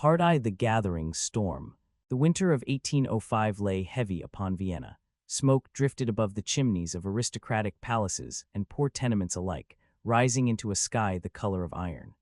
Part I. The Gathering Storm. The winter of 1805 lay heavy upon Vienna. Smoke drifted above the chimneys of aristocratic palaces and poor tenements alike, rising into a sky the color of iron.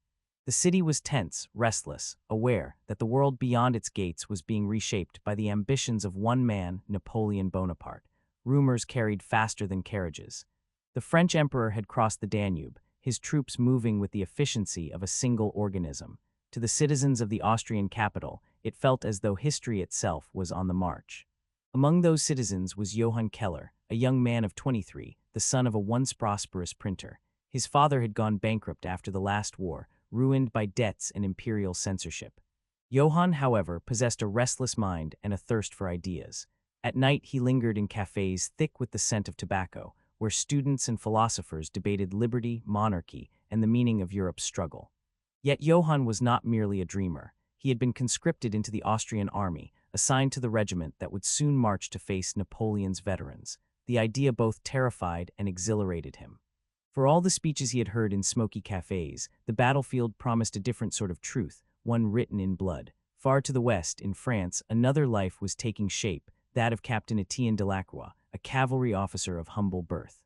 The city was tense, restless, aware that the world beyond its gates was being reshaped by the ambitions of one man, Napoleon Bonaparte. Rumors carried faster than carriages. The French emperor had crossed the Danube, his troops moving with the efficiency of a single organism. To the citizens of the Austrian capital, it felt as though history itself was on the march. Among those citizens was Johann Keller, a young man of 23, the son of a once prosperous printer. His father had gone bankrupt after the last war, ruined by debts and imperial censorship. Johann, however, possessed a restless mind and a thirst for ideas. At night he lingered in cafes thick with the scent of tobacco, where students and philosophers debated liberty, monarchy, and the meaning of Europe's struggle. Yet Johann was not merely a dreamer. He had been conscripted into the Austrian army, assigned to the regiment that would soon march to face Napoleon's veterans. The idea both terrified and exhilarated him. For all the speeches he had heard in smoky cafes, the battlefield promised a different sort of truth, one written in blood. Far to the west, in France, another life was taking shape, that of Captain Etienne Delacroix, a cavalry officer of humble birth.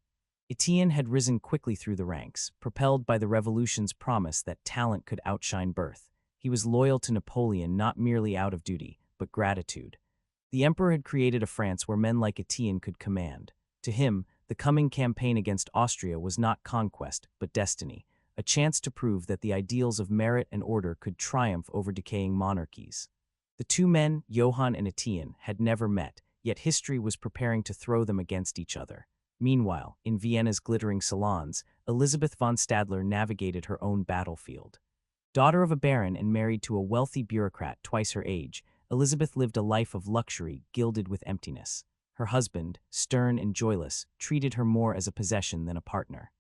Etienne had risen quickly through the ranks, propelled by the Revolution's promise that talent could outshine birth. He was loyal to Napoleon not merely out of duty, but gratitude. The emperor had created a France where men like Etienne could command. To him, the coming campaign against Austria was not conquest, but destiny, a chance to prove that the ideals of merit and order could triumph over decaying monarchies. The two men, Johann and Etienne, had never met, yet history was preparing to throw them against each other. Meanwhile, in Vienna's glittering salons, Elisabeth von Stadler navigated her own battlefield. Daughter of a baron and married to a wealthy bureaucrat twice her age, Elisabeth lived a life of luxury gilded with emptiness. Her husband, stern and joyless, treated her more as a possession than a partner.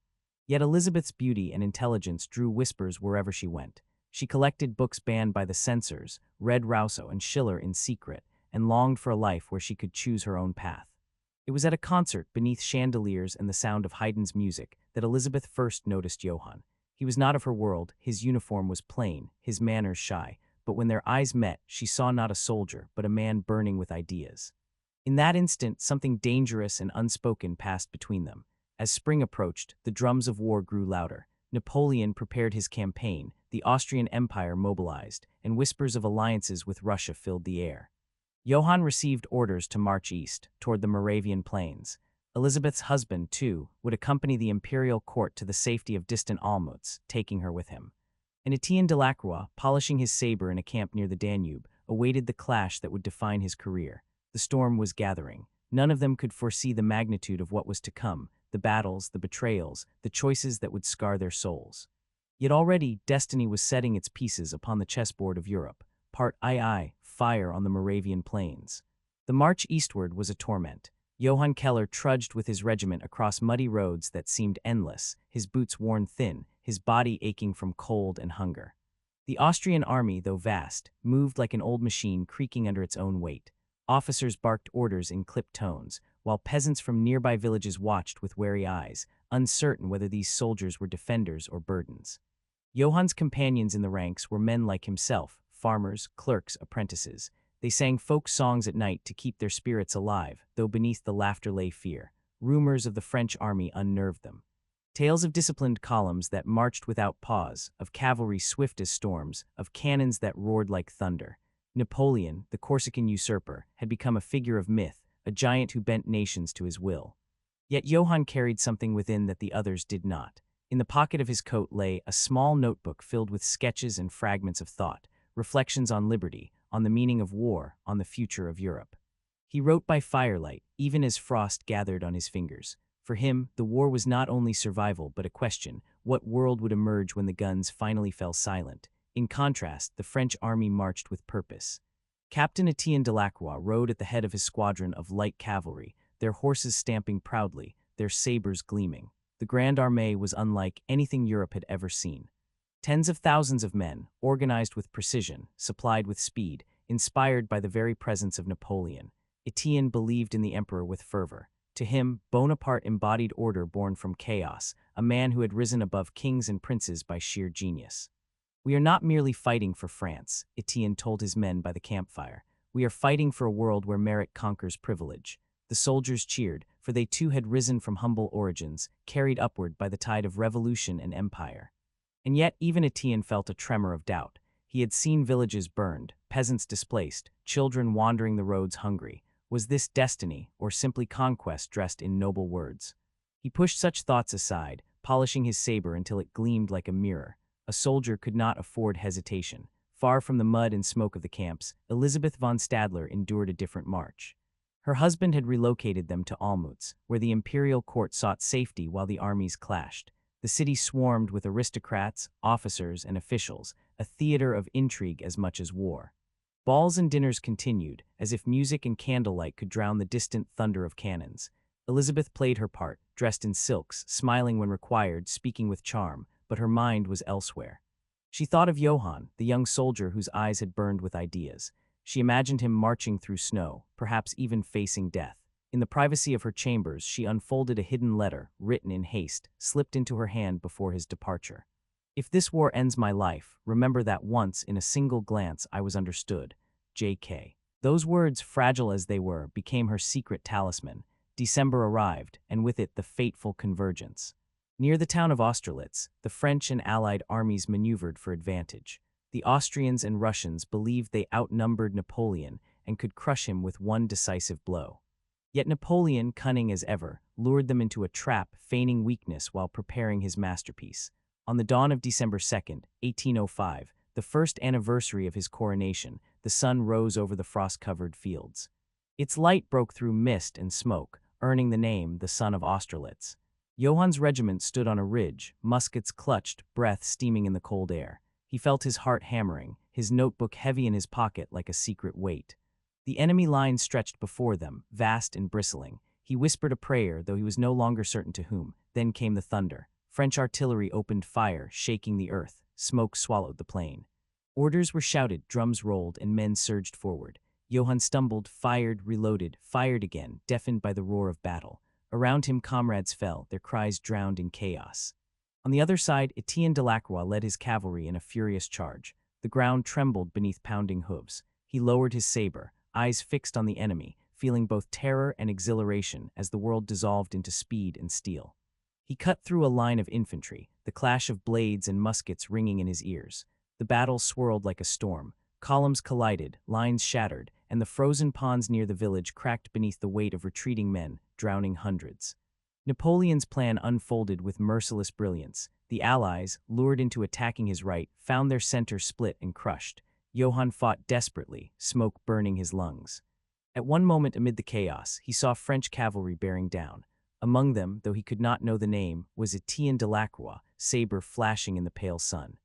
Yet Elisabeth's beauty and intelligence drew whispers wherever she went. She collected books banned by the censors, read Rousseau and Schiller in secret, and longed for a life where she could choose her own path. It was at a concert beneath chandeliers and the sound of Haydn's music that Elisabeth first noticed Johann. He was not of her world, his uniform was plain, his manners shy, but when their eyes met, she saw not a soldier, but a man burning with ideas. In that instant, something dangerous and unspoken passed between them. As spring approached, the drums of war grew louder. Napoleon prepared his campaign, the Austrian Empire mobilized, and whispers of alliances with Russia filled the air. Johann received orders to march east, toward the Moravian plains. Elisabeth's husband, too, would accompany the imperial court to the safety of distant Olmütz, taking her with him. And Etienne Delacroix, polishing his saber in a camp near the Danube, awaited the clash that would define his career. The storm was gathering. None of them could foresee the magnitude of what was to come, the battles, the betrayals, the choices that would scar their souls. Yet already, destiny was setting its pieces upon the chessboard of Europe. Part II, Fire on the Moravian Plains. The march eastward was a torment. Johann Keller trudged with his regiment across muddy roads that seemed endless, his boots worn thin, his body aching from cold and hunger. The Austrian army, though vast, moved like an old machine creaking under its own weight. Officers barked orders in clipped tones, while peasants from nearby villages watched with wary eyes, uncertain whether these soldiers were defenders or burdens. Johann's companions in the ranks were men like himself, farmers, clerks, apprentices. They sang folk songs at night to keep their spirits alive, though beneath the laughter lay fear. Rumors of the French army unnerved them. Tales of disciplined columns that marched without pause, of cavalry swift as storms, of cannons that roared like thunder. Napoleon, the Corsican usurper, had become a figure of myth, a giant who bent nations to his will. Yet Johann carried something within that the others did not. In the pocket of his coat lay a small notebook filled with sketches and fragments of thought, reflections on liberty, on the meaning of war, on the future of Europe. He wrote by firelight, even as frost gathered on his fingers. For him, the war was not only survival but a question: what world would emerge when the guns finally fell silent? In contrast, the French army marched with purpose. Captain Etienne Delacroix rode at the head of his squadron of light cavalry, their horses stamping proudly, their sabers gleaming. The Grande Armée was unlike anything Europe had ever seen. Tens of thousands of men, organized with precision, supplied with speed, inspired by the very presence of Napoleon. Etienne believed in the emperor with fervor. To him, Bonaparte embodied order born from chaos, a man who had risen above kings and princes by sheer genius. "We are not merely fighting for France," Etienne told his men by the campfire. "We are fighting for a world where merit conquers privilege." The soldiers cheered, for they too had risen from humble origins, carried upward by the tide of revolution and empire. And yet even Etienne felt a tremor of doubt. He had seen villages burned, peasants displaced, children wandering the roads hungry. Was this destiny, or simply conquest dressed in noble words? He pushed such thoughts aside, polishing his saber until it gleamed like a mirror. A soldier could not afford hesitation. Far from the mud and smoke of the camps, Elizabeth von Stadler endured a different march. Her husband had relocated them to Olmütz, where the imperial court sought safety while the armies clashed. The city swarmed with aristocrats, officers, and officials, a theater of intrigue as much as war. Balls and dinners continued, as if music and candlelight could drown the distant thunder of cannons. Elizabeth played her part, dressed in silks, smiling when required, speaking with charm, but her mind was elsewhere. She thought of Johann, the young soldier whose eyes had burned with ideas. She imagined him marching through snow, perhaps even facing death. In the privacy of her chambers, she unfolded a hidden letter, written in haste, slipped into her hand before his departure. "If this war ends my life, remember that once, in a single glance, I was understood. J.K." Those words, fragile as they were, became her secret talisman. December arrived, and with it the fateful convergence. Near the town of Austerlitz, the French and Allied armies maneuvered for advantage. The Austrians and Russians believed they outnumbered Napoleon and could crush him with one decisive blow. Yet Napoleon, cunning as ever, lured them into a trap, feigning weakness while preparing his masterpiece. On the dawn of December 2nd, 1805, the first anniversary of his coronation, the sun rose over the frost-covered fields. Its light broke through mist and smoke, earning the name the Sun of Austerlitz. Johann's regiment stood on a ridge, muskets clutched, breath steaming in the cold air. He felt his heart hammering, his notebook heavy in his pocket like a secret weight. The enemy line stretched before them, vast and bristling. He whispered a prayer, though he was no longer certain to whom. Then came the thunder. French artillery opened fire, shaking the earth. Smoke swallowed the plain. Orders were shouted, drums rolled, and men surged forward. Johann stumbled, fired, reloaded, fired again, deafened by the roar of battle. Around him comrades fell, their cries drowned in chaos. On the other side, Etienne Delacroix led his cavalry in a furious charge. The ground trembled beneath pounding hooves. He lowered his saber, eyes fixed on the enemy, feeling both terror and exhilaration as the world dissolved into speed and steel. He cut through a line of infantry, the clash of blades and muskets ringing in his ears. The battle swirled like a storm. Columns collided, lines shattered, and the frozen ponds near the village cracked beneath the weight of retreating men, drowning hundreds. Napoleon's plan unfolded with merciless brilliance. The Allies, lured into attacking his right, found their center split and crushed. Johann fought desperately, smoke burning his lungs. At one moment amid the chaos, he saw French cavalry bearing down. Among them, though he could not know the name, was Etienne Delacroix, saber flashing in the pale sun.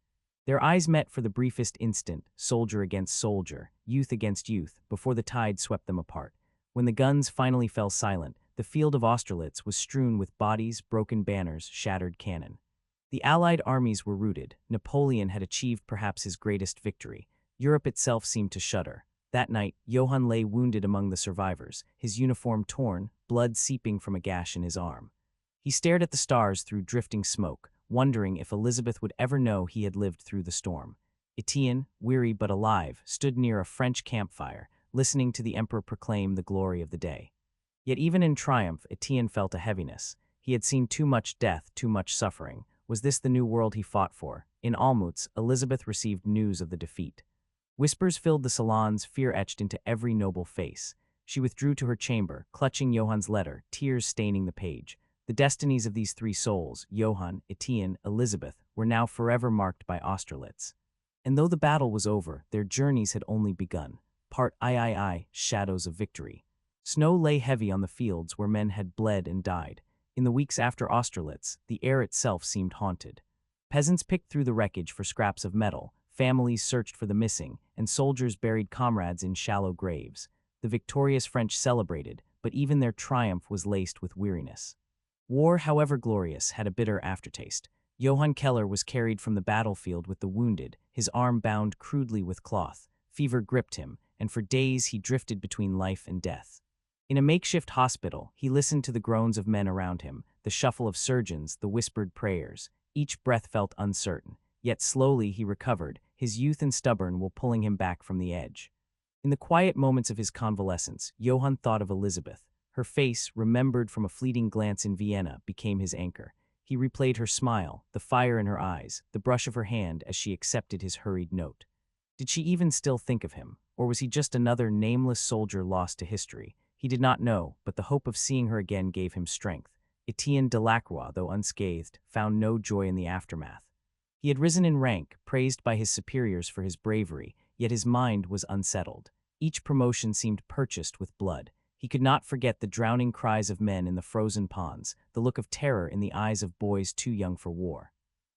Their eyes met for the briefest instant, soldier against soldier, youth against youth, before the tide swept them apart. When the guns finally fell silent, the field of Austerlitz was strewn with bodies, broken banners, shattered cannon. The Allied armies were routed. Napoleon had achieved perhaps his greatest victory. Europe itself seemed to shudder. That night, Johann lay wounded among the survivors, his uniform torn, blood seeping from a gash in his arm. He stared at the stars through drifting smoke, wondering if Elizabeth would ever know he had lived through the storm. Etienne, weary but alive, stood near a French campfire, listening to the emperor proclaim the glory of the day. Yet even in triumph, Etienne felt a heaviness. He had seen too much death, too much suffering. Was this the new world he fought for? In Olmütz, Elizabeth received news of the defeat. Whispers filled the salons, fear etched into every noble face. She withdrew to her chamber, clutching Johann's letter, tears staining the page. The destinies of these three souls, Johann, Etienne, Elizabeth, were now forever marked by Austerlitz. And though the battle was over, their journeys had only begun. Part III, Shadows of Victory. Snow lay heavy on the fields where men had bled and died. In the weeks after Austerlitz, the air itself seemed haunted. Peasants picked through the wreckage for scraps of metal, families searched for the missing, and soldiers buried comrades in shallow graves. The victorious French celebrated, but even their triumph was laced with weariness. War, however glorious, had a bitter aftertaste. Johann Keller was carried from the battlefield with the wounded, his arm bound crudely with cloth. Fever gripped him, and for days he drifted between life and death. In a makeshift hospital, he listened to the groans of men around him, the shuffle of surgeons, the whispered prayers. Each breath felt uncertain. yet slowly he recovered, his youth and stubborn will pulling him back from the edge. In the quiet moments of his convalescence, Johann thought of Elizabeth. Her face, remembered from a fleeting glance in Vienna, became his anchor. He replayed her smile, the fire in her eyes, the brush of her hand as she accepted his hurried note. Did she even still think of him, or was he just another nameless soldier lost to history? He did not know, but the hope of seeing her again gave him strength. Etienne Delacroix, though unscathed, found no joy in the aftermath. He had risen in rank, praised by his superiors for his bravery, yet his mind was unsettled. Each promotion seemed purchased with blood. He could not forget the drowning cries of men in the frozen ponds, the look of terror in the eyes of boys too young for war.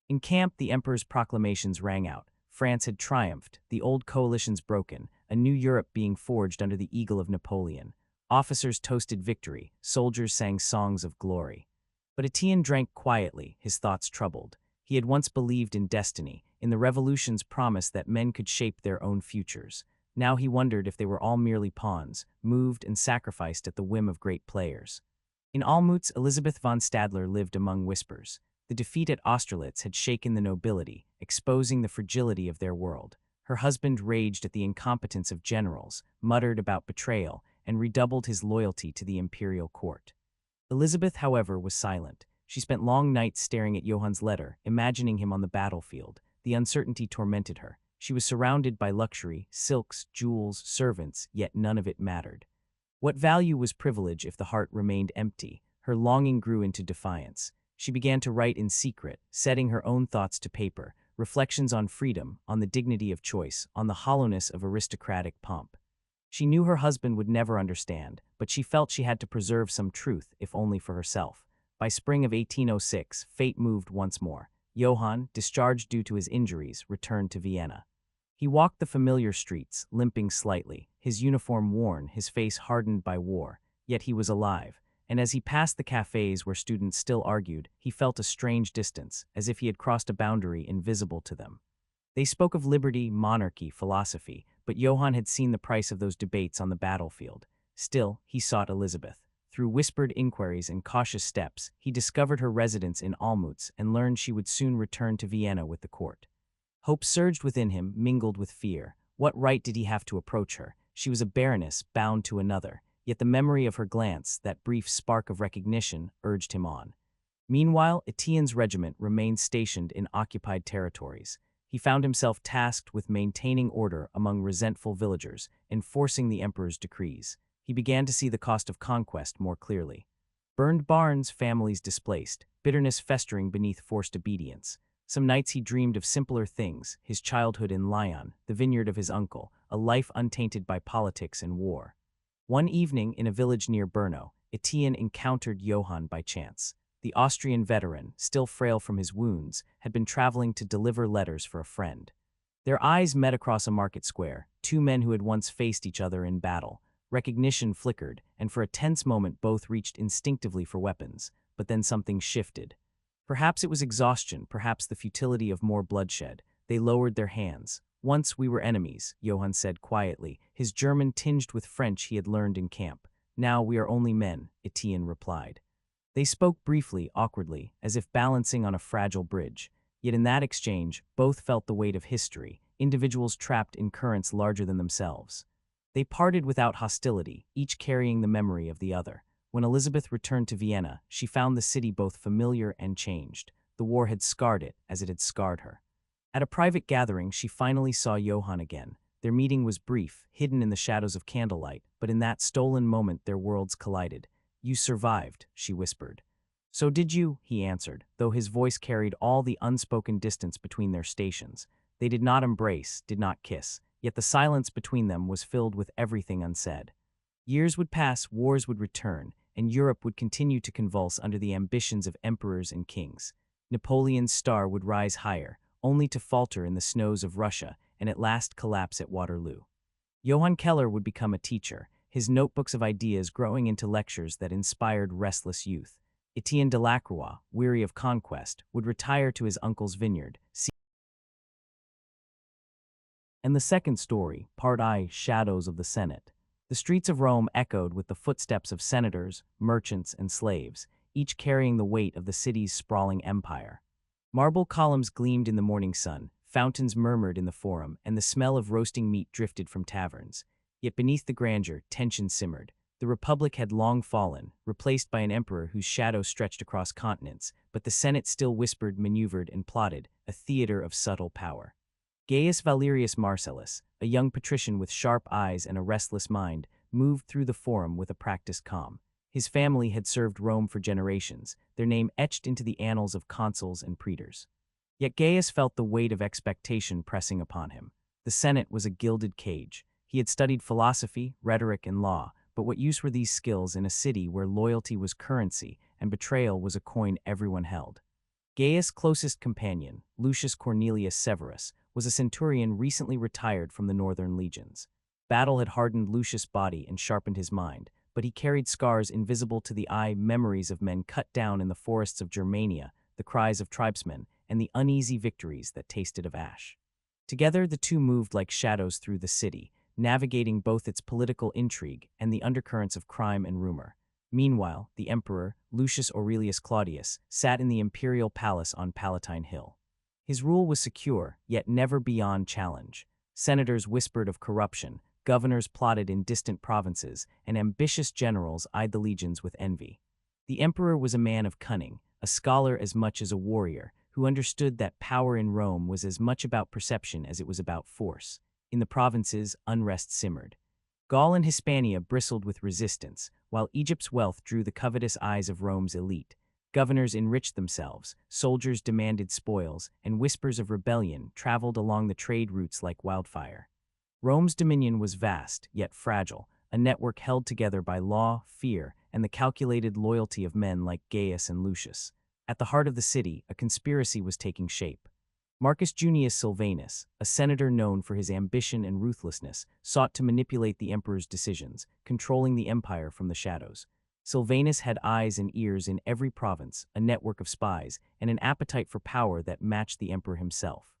In camp, the emperor's proclamations rang out. France had triumphed, the old coalitions broken, a new Europe being forged under the eagle of Napoleon. Officers toasted victory, soldiers sang songs of glory. But Etienne drank quietly, his thoughts troubled. He had once believed in destiny, in the revolution's promise that men could shape their own futures. Now he wondered if they were all merely pawns, moved and sacrificed at the whim of great players. In Olmütz, Elisabeth von Stadler lived among whispers. The defeat at Austerlitz had shaken the nobility, exposing the fragility of their world. Her husband raged at the incompetence of generals, muttered about betrayal, and redoubled his loyalty to the imperial court. Elizabeth, however, was silent. She spent long nights staring at Johann's letter, imagining him on the battlefield. The uncertainty tormented her. She was surrounded by luxury, silks, jewels, servants, yet none of it mattered. What value was privilege if the heart remained empty? Her longing grew into defiance. She began to write in secret, setting her own thoughts to paper, reflections on freedom, on the dignity of choice, on the hollowness of aristocratic pomp. She knew her husband would never understand, but she felt she had to preserve some truth, if only for herself. By spring of 1806, fate moved once more. Johann, discharged due to his injuries, returned to Vienna. He walked the familiar streets, limping slightly, his uniform worn, his face hardened by war, yet he was alive. And as he passed the cafes where students still argued, he felt a strange distance, as if he had crossed a boundary invisible to them. They spoke of liberty, monarchy, philosophy, but Johann had seen the price of those debates on the battlefield. Still, he sought Elizabeth. Through whispered inquiries and cautious steps, he discovered her residence in Olmütz and learned she would soon return to Vienna with the court. Hope surged within him, mingled with fear. What right did he have to approach her? She was a baroness, bound to another. Yet the memory of her glance, that brief spark of recognition, urged him on. Meanwhile, Etienne's regiment remained stationed in occupied territories. He found himself tasked with maintaining order among resentful villagers, enforcing the emperor's decrees. He began to see the cost of conquest more clearly. Burned barns, families displaced, bitterness festering beneath forced obedience. Some nights he dreamed of simpler things, his childhood in Lyon, the vineyard of his uncle, a life untainted by politics and war. One evening in a village near Brno, Etienne encountered Johann by chance. The Austrian veteran, still frail from his wounds, had been traveling to deliver letters for a friend. Their eyes met across a market square, two men who had once faced each other in battle. Recognition flickered, and for a tense moment both reached instinctively for weapons, but then something shifted. Perhaps it was exhaustion, perhaps the futility of more bloodshed. They lowered their hands. "Once we were enemies," Johann said quietly, his German tinged with French he had learned in camp. "Now we are only men," Etienne replied. They spoke briefly, awkwardly, as if balancing on a fragile bridge. Yet in that exchange, both felt the weight of history, individuals trapped in currents larger than themselves. They parted without hostility, each carrying the memory of the other. When Elizabeth returned to Vienna, she found the city both familiar and changed. The war had scarred it as it had scarred her. At a private gathering, she finally saw Johann again. Their meeting was brief, hidden in the shadows of candlelight, but in that stolen moment their worlds collided. "You survived," she whispered. "So did you," he answered, though his voice carried all the unspoken distance between their stations. They did not embrace, did not kiss, yet the silence between them was filled with everything unsaid. Years would pass, wars would return, and Europe would continue to convulse under the ambitions of emperors and kings. Napoleon's star would rise higher, only to falter in the snows of Russia and at last collapse at Waterloo. Johann Keller would become a teacher, his notebooks of ideas growing into lectures that inspired restless youth. Etienne Delacroix, weary of conquest, would retire to his uncle's vineyard. And the second story, Part I, Shadows of the Senate. The streets of Rome echoed with the footsteps of senators, merchants, and slaves, each carrying the weight of the city's sprawling empire. Marble columns gleamed in the morning sun, fountains murmured in the forum, and the smell of roasting meat drifted from taverns. Yet beneath the grandeur, tension simmered. The Republic had long fallen, replaced by an emperor whose shadow stretched across continents, but the Senate still whispered, maneuvered, and plotted, a theater of subtle power. Gaius Valerius Marcellus, a young patrician with sharp eyes and a restless mind, moved through the forum with a practiced calm. His family had served Rome for generations, their name etched into the annals of consuls and praetors. Yet Gaius felt the weight of expectation pressing upon him. The Senate was a gilded cage. He had studied philosophy, rhetoric, and law, but what use were these skills in a city where loyalty was currency and betrayal was a coin everyone held? Gaius' closest companion, Lucius Cornelius Severus, was a centurion recently retired from the northern legions. Battle had hardened Lucius' body and sharpened his mind, but he carried scars invisible to the eye, memories of men cut down in the forests of Germania, the cries of tribesmen, and the uneasy victories that tasted of ash. Together the two moved like shadows through the city, navigating both its political intrigue and the undercurrents of crime and rumor. Meanwhile, the emperor, Lucius Aurelius Claudius, sat in the imperial palace on Palatine Hill. His rule was secure, yet never beyond challenge. Senators whispered of corruption, governors plotted in distant provinces, and ambitious generals eyed the legions with envy. The emperor was a man of cunning, a scholar as much as a warrior, who understood that power in Rome was as much about perception as it was about force. In the provinces, unrest simmered. Gaul and Hispania bristled with resistance, while Egypt's wealth drew the covetous eyes of Rome's elite. Governors enriched themselves, soldiers demanded spoils, and whispers of rebellion traveled along the trade routes like wildfire. Rome's dominion was vast, yet fragile, a network held together by law, fear, and the calculated loyalty of men like Gaius and Lucius. At the heart of the city, a conspiracy was taking shape. Marcus Junius Silvanus, a senator known for his ambition and ruthlessness, sought to manipulate the emperor's decisions, controlling the empire from the shadows. Silvanus had eyes and ears in every province, a network of spies, and an appetite for power that matched the emperor himself.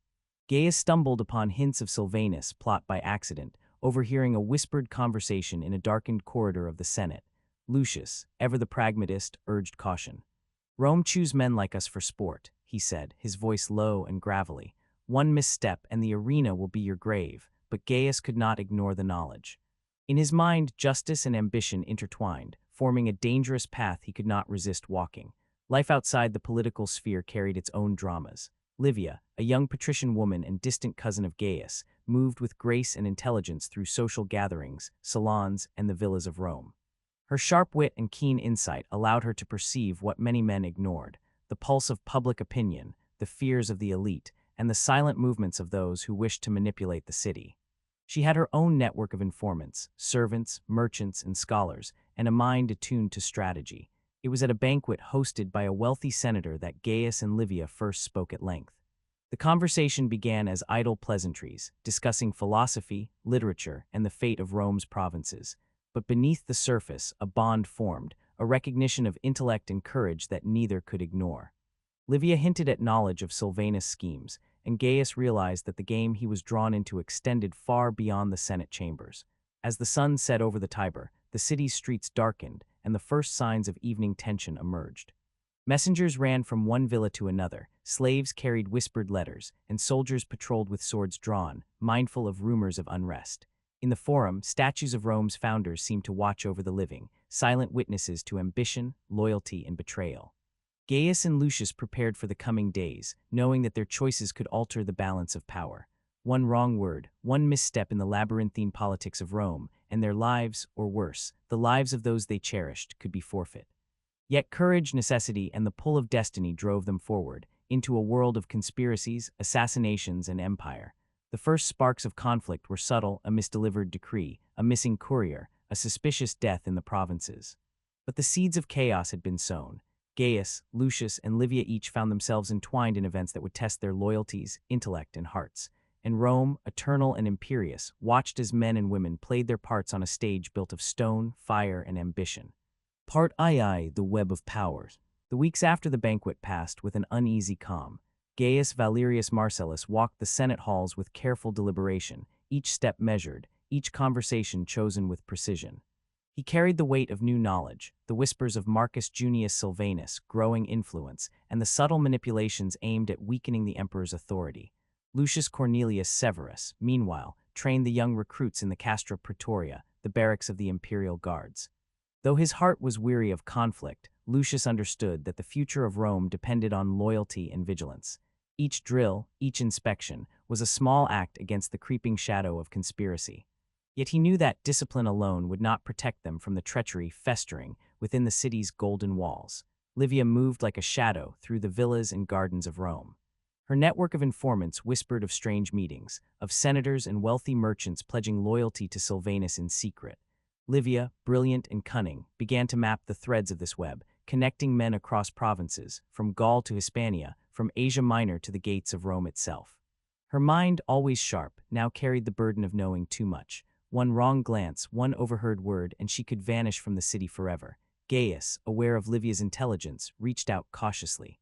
Gaius stumbled upon hints of Silvanus' plot by accident, overhearing a whispered conversation in a darkened corridor of the Senate. Lucius, ever the pragmatist, urged caution. "Rome chews men like us for sport," he said, his voice low and gravelly. "One misstep and the arena will be your grave," but Gaius could not ignore the knowledge. In his mind, justice and ambition intertwined, forming a dangerous path he could not resist walking. Life outside the political sphere carried its own dramas. Livia, a young patrician woman and distant cousin of Gaius, moved with grace and intelligence through social gatherings, salons, and the villas of Rome. Her sharp wit and keen insight allowed her to perceive what many men ignored: the pulse of public opinion, the fears of the elite, and the silent movements of those who wished to manipulate the city. She had her own network of informants, servants, merchants, and scholars, and a mind attuned to strategy. It was at a banquet hosted by a wealthy senator that Gaius and Livia first spoke at length. The conversation began as idle pleasantries, discussing philosophy, literature, and the fate of Rome's provinces. But beneath the surface, a bond formed, a recognition of intellect and courage that neither could ignore. Livia hinted at knowledge of Silvanus' schemes, and Gaius realized that the game he was drawn into extended far beyond the Senate chambers. As the sun set over the Tiber, the city's streets darkened, and the first signs of evening tension emerged. Messengers ran from one villa to another, slaves carried whispered letters, and soldiers patrolled with swords drawn, mindful of rumors of unrest. In the forum, statues of Rome's founders seemed to watch over the living, silent witnesses to ambition, loyalty, and betrayal. Gaius and Lucius prepared for the coming days, knowing that their choices could alter the balance of power. One wrong word, one misstep in the labyrinthine politics of Rome, and their lives, or worse, the lives of those they cherished, could be forfeit. Yet courage, necessity, and the pull of destiny drove them forward, into a world of conspiracies, assassinations, and empire. The first sparks of conflict were subtle: a misdelivered decree, a missing courier, a suspicious death in the provinces. But the seeds of chaos had been sown. Gaius, Lucius, and Livia each found themselves entwined in events that would test their loyalties, intellect, and hearts. And Rome, eternal and imperious, watched as men and women played their parts on a stage built of stone, fire, and ambition. Part II, the Web of Powers. The weeks after the banquet passed with an uneasy calm. Gaius Valerius Marcellus walked the Senate halls with careful deliberation, each step measured, each conversation chosen with precision. He carried the weight of new knowledge, the whispers of Marcus Junius Silvanus' growing influence, and the subtle manipulations aimed at weakening the emperor's authority. Lucius Cornelius Severus, meanwhile, trained the young recruits in the Castra Praetoria, the barracks of the imperial guards. Though his heart was weary of conflict, Lucius understood that the future of Rome depended on loyalty and vigilance. Each drill, each inspection, was a small act against the creeping shadow of conspiracy. Yet he knew that discipline alone would not protect them from the treachery festering within the city's golden walls. Livia moved like a shadow through the villas and gardens of Rome. Her network of informants whispered of strange meetings, of senators and wealthy merchants pledging loyalty to Silvanus in secret. Livia, brilliant and cunning, began to map the threads of this web, connecting men across provinces, from Gaul to Hispania, from Asia Minor to the gates of Rome itself. Her mind, always sharp, now carried the burden of knowing too much. One wrong glance, one overheard word, and she could vanish from the city forever. Gaius, aware of Livia's intelligence, reached out cautiously.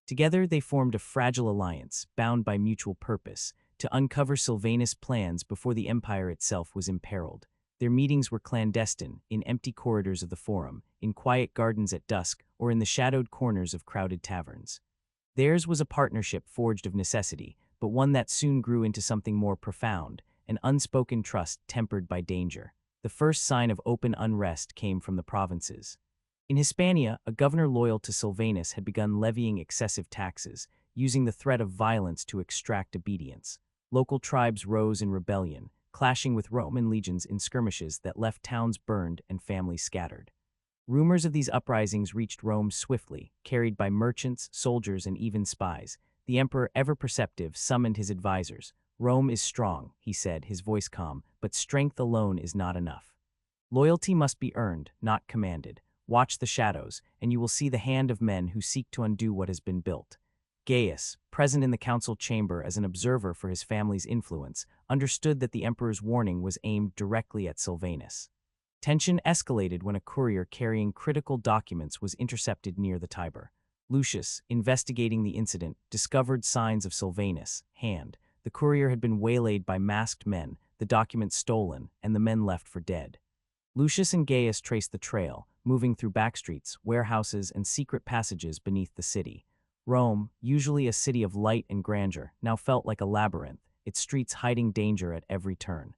Together they formed a fragile alliance, bound by mutual purpose, to uncover Silvanus' plans before the empire itself was imperiled. Their meetings were clandestine, in empty corridors of the Forum, in quiet gardens at dusk, or in the shadowed corners of crowded taverns. Theirs was a partnership forged of necessity, but one that soon grew into something more profound, an unspoken trust tempered by danger. The first sign of open unrest came from the provinces. In Hispania, a governor loyal to Silvanus had begun levying excessive taxes, using the threat of violence to extract obedience. Local tribes rose in rebellion, clashing with Roman legions in skirmishes that left towns burned and families scattered. Rumors of these uprisings reached Rome swiftly, carried by merchants, soldiers, and even spies. The emperor, ever perceptive, summoned his advisors. "Rome is strong," he said, his voice calm, "but strength alone is not enough. Loyalty must be earned, not commanded. Watch the shadows, and you will see the hand of men who seek to undo what has been built." Gaius, present in the council chamber as an observer for his family's influence, understood that the emperor's warning was aimed directly at Silvanus. Tension escalated when a courier carrying critical documents was intercepted near the Tiber. Lucius, investigating the incident, discovered signs of Silvanus' hand. The courier had been waylaid by masked men, the documents stolen, and the men left for dead. Lucius and Gaius traced the trail, moving through backstreets, warehouses, and secret passages beneath the city. Rome, usually a city of light and grandeur, now felt like a labyrinth, its streets hiding danger at every turn.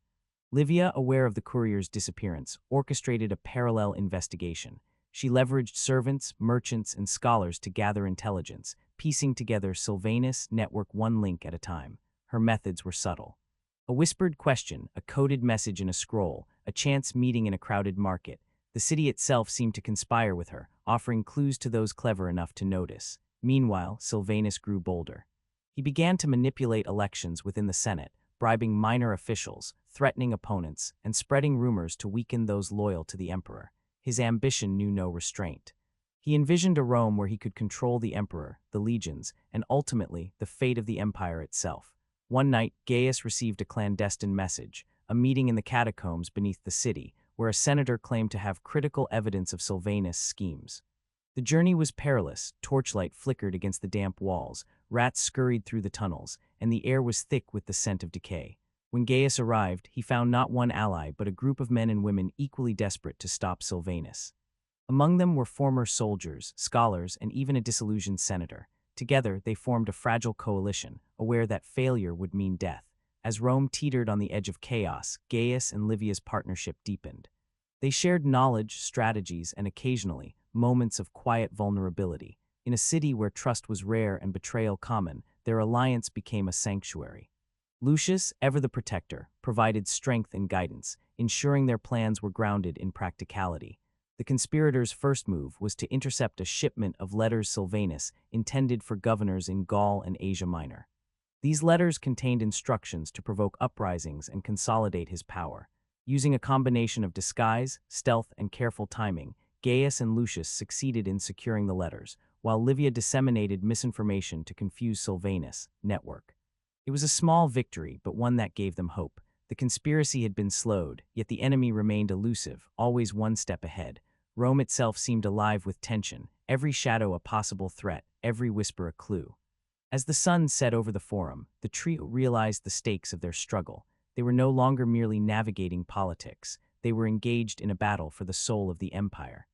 Livia, aware of the courier's disappearance, orchestrated a parallel investigation. She leveraged servants, merchants, and scholars to gather intelligence, piecing together Silvanus' network one link at a time. Her methods were subtle. A whispered question, a coded message in a scroll, a chance meeting in a crowded market. The city itself seemed to conspire with her, offering clues to those clever enough to notice. Meanwhile, Silvanus grew bolder. He began to manipulate elections within the Senate, bribing minor officials, threatening opponents, and spreading rumors to weaken those loyal to the emperor. His ambition knew no restraint. He envisioned a Rome where he could control the emperor, the legions, and ultimately the fate of the empire itself. One night, Gaius received a clandestine message, a meeting in the catacombs beneath the city, where a senator claimed to have critical evidence of Silvanus' schemes. The journey was perilous, torchlight flickered against the damp walls, rats scurried through the tunnels, and the air was thick with the scent of decay. When Gaius arrived, he found not one ally but a group of men and women equally desperate to stop Silvanus. Among them were former soldiers, scholars, and even a disillusioned senator. Together, they formed a fragile coalition, aware that failure would mean death. As Rome teetered on the edge of chaos, Gaius and Livia's partnership deepened. They shared knowledge, strategies, and occasionally, moments of quiet vulnerability. In a city where trust was rare and betrayal common, their alliance became a sanctuary. Lucius, ever the protector, provided strength and guidance, ensuring their plans were grounded in practicality. The conspirators' first move was to intercept a shipment of letters Silvanus intended for governors in Gaul and Asia Minor. These letters contained instructions to provoke uprisings and consolidate his power. Using a combination of disguise, stealth, and careful timing, Gaius and Lucius succeeded in securing the letters, while Livia disseminated misinformation to confuse Silvanus' network. It was a small victory, but one that gave them hope. The conspiracy had been slowed, yet the enemy remained elusive, always one step ahead. Rome itself seemed alive with tension, every shadow a possible threat, every whisper a clue. As the sun set over the Forum, the trio realized the stakes of their struggle. They were no longer merely navigating politics. they were engaged in a battle for the soul of the empire.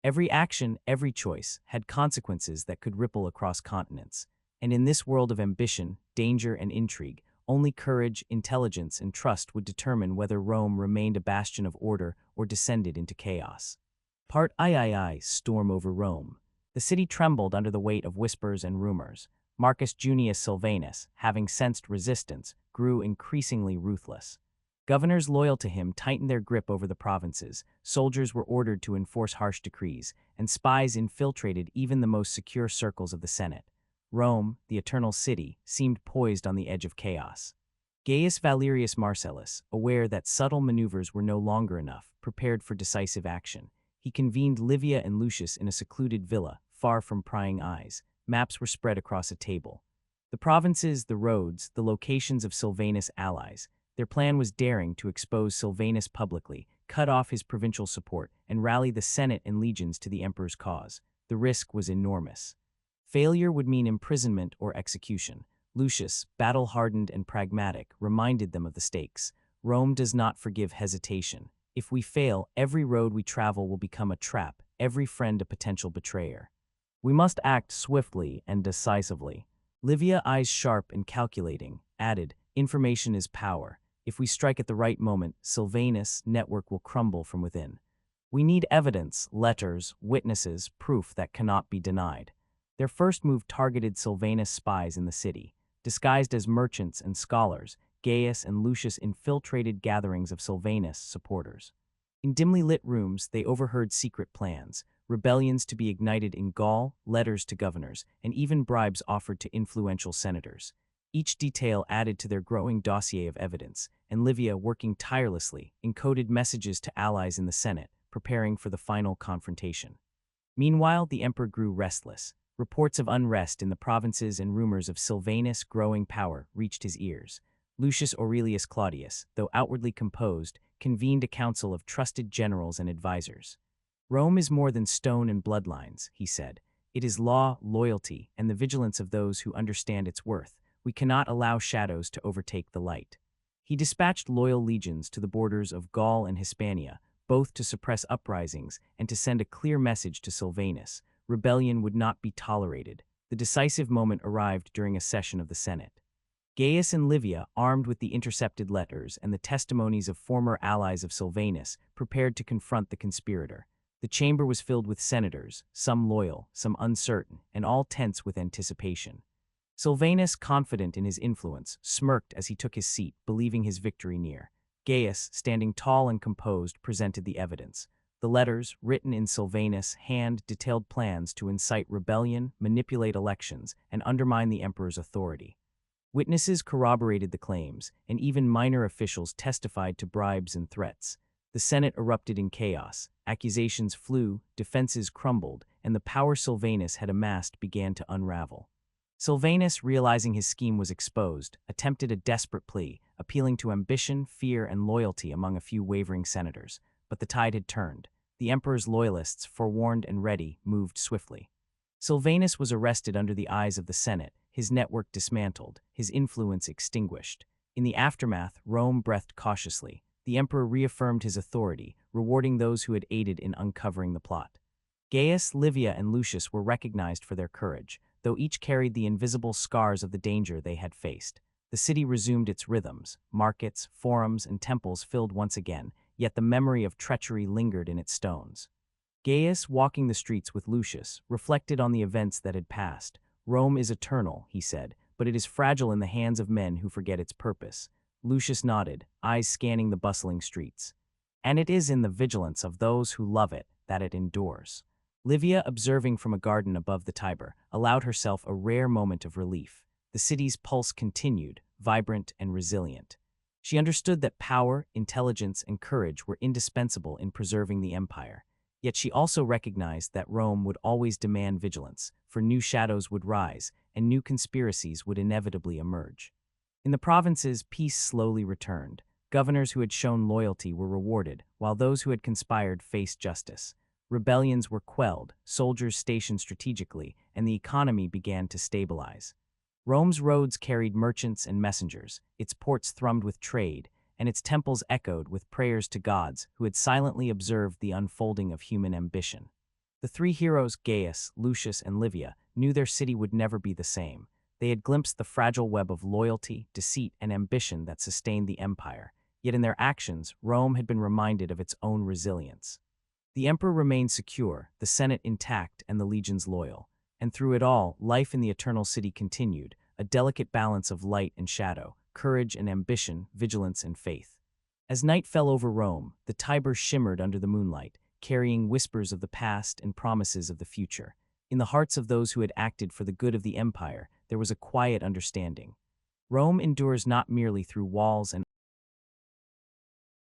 Every action, every choice, had consequences that could ripple across continents. And in this world of ambition, danger, and intrigue, only courage, intelligence, and trust would determine whether Rome remained a bastion of order or descended into chaos. Part III Storm over Rome. The city trembled under the weight of whispers and rumors. Marcus Junius Silvanus, having sensed resistance, grew increasingly ruthless. Governors loyal to him tightened their grip over the provinces, soldiers were ordered to enforce harsh decrees, and spies infiltrated even the most secure circles of the Senate. Rome, the eternal city, seemed poised on the edge of chaos. Gaius Valerius Marcellus, aware that subtle maneuvers were no longer enough, prepared for decisive action. He convened Livia and Lucius in a secluded villa, far from prying eyes. Maps were spread across a table. The provinces, the roads, the locations of Silvanus' allies. Their plan was daring: to expose Silvanus publicly, cut off his provincial support, and rally the Senate and legions to the emperor's cause. The risk was enormous. Failure would mean imprisonment or execution. Lucius, battle-hardened and pragmatic, reminded them of the stakes. Rome does not forgive hesitation. If we fail, every road we travel will become a trap, every friend a potential betrayer. We must act swiftly and decisively. Livia, eyes sharp and calculating, added, "Information is power. If we strike at the right moment, Silvanus' network will crumble from within. We need evidence, letters, witnesses, proof that cannot be denied." Their first move targeted Silvanus' spies in the city. Disguised as merchants and scholars, Gaius and Lucius infiltrated gatherings of Silvanus' supporters. In dimly lit rooms, they overheard secret plans, rebellions to be ignited in Gaul, letters to governors, and even bribes offered to influential senators. Each detail added to their growing dossier of evidence, and Livia, working tirelessly, encoded messages to allies in the Senate, preparing for the final confrontation. Meanwhile, the emperor grew restless. Reports of unrest in the provinces and rumors of Silvanus' growing power reached his ears. Lucius Aurelius Claudius, though outwardly composed, convened a council of trusted generals and advisors. "Rome is more than stone and bloodlines," he said. "It is law, loyalty, and the vigilance of those who understand its worth. We cannot allow shadows to overtake the light." He dispatched loyal legions to the borders of Gaul and Hispania, both to suppress uprisings and to send a clear message to Silvanus: rebellion would not be tolerated. The decisive moment arrived during a session of the Senate. Gaius and Livia, armed with the intercepted letters and the testimonies of former allies of Silvanus, prepared to confront the conspirator. The chamber was filled with senators, some loyal, some uncertain, and all tense with anticipation. Silvanus, confident in his influence, smirked as he took his seat, believing his victory near. Gaius, standing tall and composed, presented the evidence. The letters, written in Silvanus' hand, detailed plans to incite rebellion, manipulate elections, and undermine the emperor's authority. Witnesses corroborated the claims, and even minor officials testified to bribes and threats. The Senate erupted in chaos. Accusations flew, defenses crumbled, and the power Silvanus had amassed began to unravel. Silvanus, realizing his scheme was exposed, attempted a desperate plea, appealing to ambition, fear, and loyalty among a few wavering senators. But the tide had turned. The emperor's loyalists, forewarned and ready, moved swiftly. Silvanus was arrested under the eyes of the Senate, his network dismantled, his influence extinguished. In the aftermath, Rome breathed cautiously. The emperor reaffirmed his authority, rewarding those who had aided in uncovering the plot. Gaius, Livia, and Lucius were recognized for their courage, though each carried the invisible scars of the danger they had faced. The city resumed its rhythms. Markets, forums, and temples filled once again, yet the memory of treachery lingered in its stones. Gaius, walking the streets with Lucius, reflected on the events that had passed. "Rome is eternal," he said, "but it is fragile in the hands of men who forget its purpose." Lucius nodded, eyes scanning the bustling streets. "And it is in the vigilance of those who love it that it endures." Livia, observing from a garden above the Tiber, allowed herself a rare moment of relief. The city's pulse continued, vibrant and resilient. She understood that power, intelligence, and courage were indispensable in preserving the empire. Yet she also recognized that Rome would always demand vigilance, for new shadows would rise, and new conspiracies would inevitably emerge. In the provinces, peace slowly returned. Governors who had shown loyalty were rewarded, while those who had conspired faced justice. Rebellions were quelled, soldiers stationed strategically, and the economy began to stabilize. Rome's roads carried merchants and messengers, its ports thrummed with trade, and its temples echoed with prayers to gods who had silently observed the unfolding of human ambition. The three heroes, Gaius, Lucius, and Livia, knew their city would never be the same. They had glimpsed the fragile web of loyalty, deceit, and ambition that sustained the empire, yet in their actions, Rome had been reminded of its own resilience. The emperor remained secure, the Senate intact, and the legions loyal. And through it all, life in the Eternal City continued, a delicate balance of light and shadow, courage and ambition, vigilance and faith. As night fell over Rome, the Tiber shimmered under the moonlight, carrying whispers of the past and promises of the future. In the hearts of those who had acted for the good of the empire, there was a quiet understanding. Rome endures not merely through walls and